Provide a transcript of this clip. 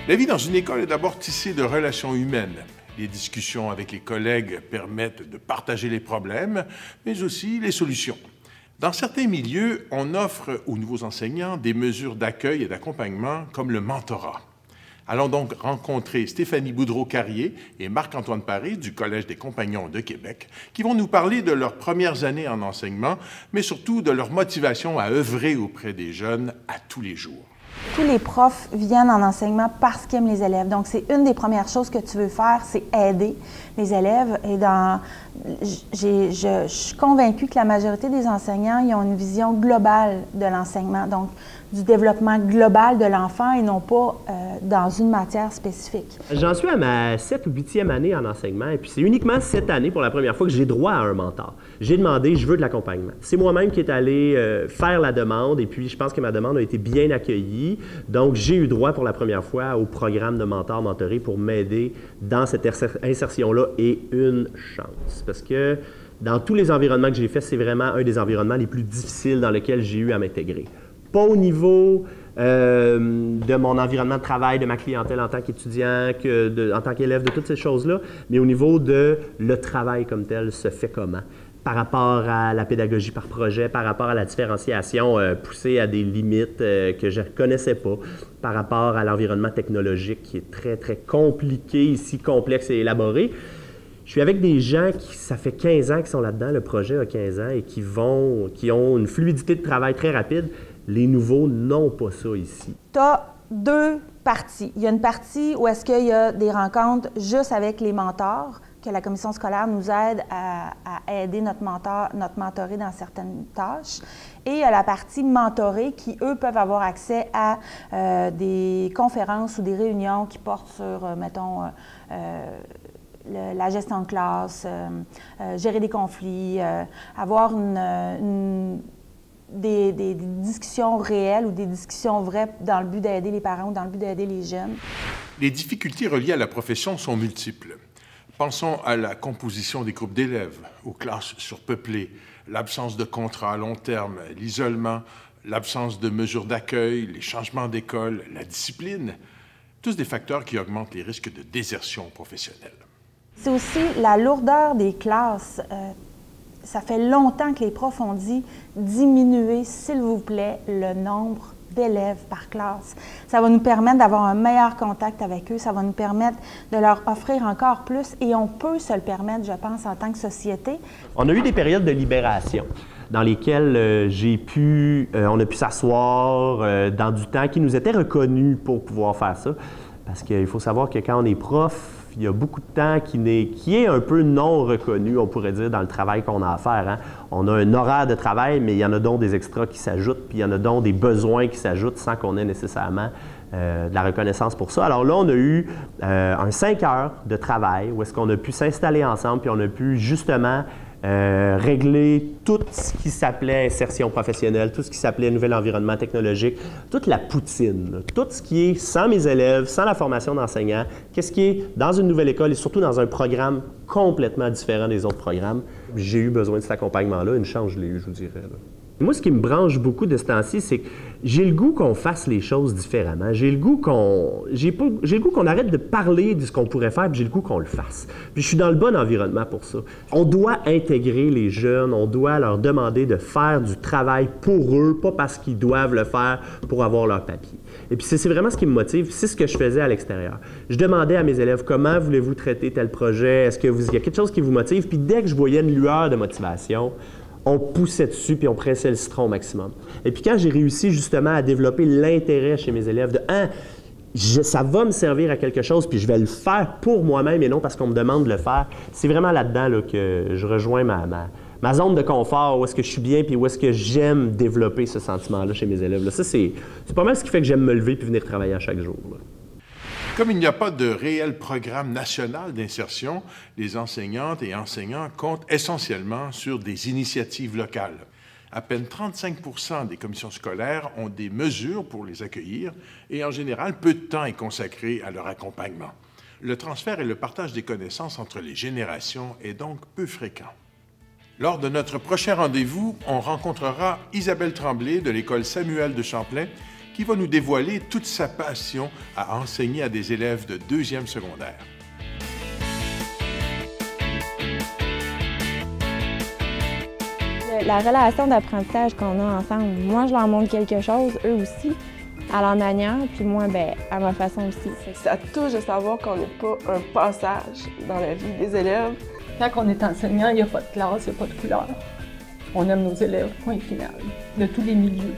La vie dans une école est d'abord tissée de relations humaines. Les discussions avec les collègues permettent de partager les problèmes, mais aussi les solutions. Dans certains milieux, on offre aux nouveaux enseignants des mesures d'accueil et d'accompagnement comme le mentorat. Allons donc rencontrer Stéphanie Boudreau-Carrier et Marc-Antoine Paré du Collège des Compagnons de Québec qui vont nous parler de leurs premières années en enseignement, mais surtout de leur motivation à œuvrer auprès des jeunes à tous les jours. Tous les profs viennent en enseignement parce qu'ils aiment les élèves. Donc, c'est une des premières choses que tu veux faire, c'est aider les élèves. Et je suis convaincue que la majorité des enseignants, ils ont une vision globale de l'enseignement, donc du développement global de l'enfant et non pas dans une matière spécifique. J'en suis à ma 7e ou 8e année en enseignement et puis c'est uniquement cette année, pour la première fois, que j'ai droit à un mentor. J'ai demandé, je veux de l'accompagnement. C'est moi-même qui est allé faire la demande et puis je pense que ma demande a été bien accueillie. Donc, j'ai eu droit pour la première fois au programme de mentor-mentoré pour m'aider dans cette insertion-là et une chance. Parce que dans tous les environnements que j'ai faits, c'est vraiment un des environnements les plus difficiles dans lesquels j'ai eu à m'intégrer. Pas au niveau de mon environnement de travail, de ma clientèle en tant qu'étudiant, en tant qu'élève, de toutes ces choses-là, mais au niveau de le travail comme tel se fait comment? Par rapport à la pédagogie par projet, par rapport à la différenciation poussée à des limites que je ne connaissais pas, par rapport à l'environnement technologique qui est très, très compliqué ici, complexe et élaboré. Je suis avec des gens qui, ça fait 15 ans qu'ils sont là-dedans, le projet a 15 ans, et qui ont une fluidité de travail très rapide. Les nouveaux n'ont pas ça ici. Tu as deux parties. Il y a une partie où est-ce qu'il y a des rencontres juste avec les mentors, que la commission scolaire nous aide à aider notre mentoré dans certaines tâches. Et il y a la partie mentorée qui, eux, peuvent avoir accès à des conférences ou des réunions qui portent sur, mettons, la gestion de classe, gérer des conflits, avoir des discussions réelles ou des discussions vraies dans le but d'aider les parents ou dans le but d'aider les jeunes. Les difficultés reliées à la profession sont multiples. Pensons à la composition des groupes d'élèves, aux classes surpeuplées, l'absence de contrats à long terme, l'isolement, l'absence de mesures d'accueil, les changements d'école, la discipline, tous des facteurs qui augmentent les risques de désertion professionnelle. C'est aussi la lourdeur des classes. Ça fait longtemps que les profs ont dit « diminuez, s'il vous plaît, le nombre d'élèves par classe ». Ça va nous permettre d'avoir un meilleur contact avec eux, ça va nous permettre de leur offrir encore plus et on peut se le permettre, je pense, en tant que société. On a eu des périodes de libération dans lesquelles on a pu s'asseoir dans du temps qui nous était reconnu pour pouvoir faire ça. Parce qu'il faut savoir que quand on est prof, il y a beaucoup de temps qui est un peu non reconnu, on pourrait dire, dans le travail qu'on a à faire. Hein. On a un horaire de travail, mais il y en a donc des extras qui s'ajoutent, puis il y en a donc des besoins qui s'ajoutent sans qu'on ait nécessairement de la reconnaissance pour ça. Alors là, on a eu un 5 heures de travail où est-ce qu'on a pu s'installer ensemble, puis on a pu justement régler tout ce qui s'appelait insertion professionnelle, tout ce qui s'appelait nouvel environnement technologique, toute la poutine, là, tout ce qui est sans mes élèves, sans la formation d'enseignants, qu'est-ce qui est dans une nouvelle école et surtout dans un programme complètement différent des autres programmes. J'ai eu besoin de cet accompagnement-là, une chance, je l'ai eu, je vous dirais. Là. Moi, ce qui me branche beaucoup de ce temps-ci, c'est que j'ai le goût qu'on fasse les choses différemment. J'ai le goût qu'on arrête de parler de ce qu'on pourrait faire, puis j'ai le goût qu'on le fasse. Puis je suis dans le bon environnement pour ça. On doit intégrer les jeunes, on doit leur demander de faire du travail pour eux, pas parce qu'ils doivent le faire pour avoir leur papier. Et puis c'est vraiment ce qui me motive, c'est ce que je faisais à l'extérieur. Je demandais à mes élèves, comment voulez-vous traiter tel projet? Est-ce qu'il y a quelque chose qui vous motive? Puis dès que je voyais une lueur de motivation, on poussait dessus puis on pressait le citron au maximum. Et puis quand j'ai réussi justement à développer l'intérêt chez mes élèves de ça va me servir à quelque chose puis je vais le faire pour moi-même et non parce qu'on me demande de le faire, c'est vraiment là-dedans là, que je rejoins ma zone de confort, où est-ce que je suis bien puis où est-ce que j'aime développer ce sentiment-là chez mes élèves. Là. Ça, c'est pas mal ce qui fait que j'aime me lever puis venir travailler à chaque jour. Là. Comme il n'y a pas de réel programme national d'insertion, les enseignantes et enseignants comptent essentiellement sur des initiatives locales. À peine 35% des commissions scolaires ont des mesures pour les accueillir et en général, peu de temps est consacré à leur accompagnement. Le transfert et le partage des connaissances entre les générations est donc peu fréquent. Lors de notre prochain rendez-vous, on rencontrera Isabelle Tremblay de l'école Samuel de Champlain qui va nous dévoiler toute sa passion à enseigner à des élèves de 2e secondaire. La relation d'apprentissage qu'on a ensemble, moi je leur montre quelque chose, eux aussi, à leur manière, puis moi, à ma façon aussi. Ça touche de savoir qu'on n'est pas un passage dans la vie des élèves. Quand on est enseignant, il n'y a pas de classe, il n'y a pas de couleur. On aime nos élèves, point final, de tous les milieux.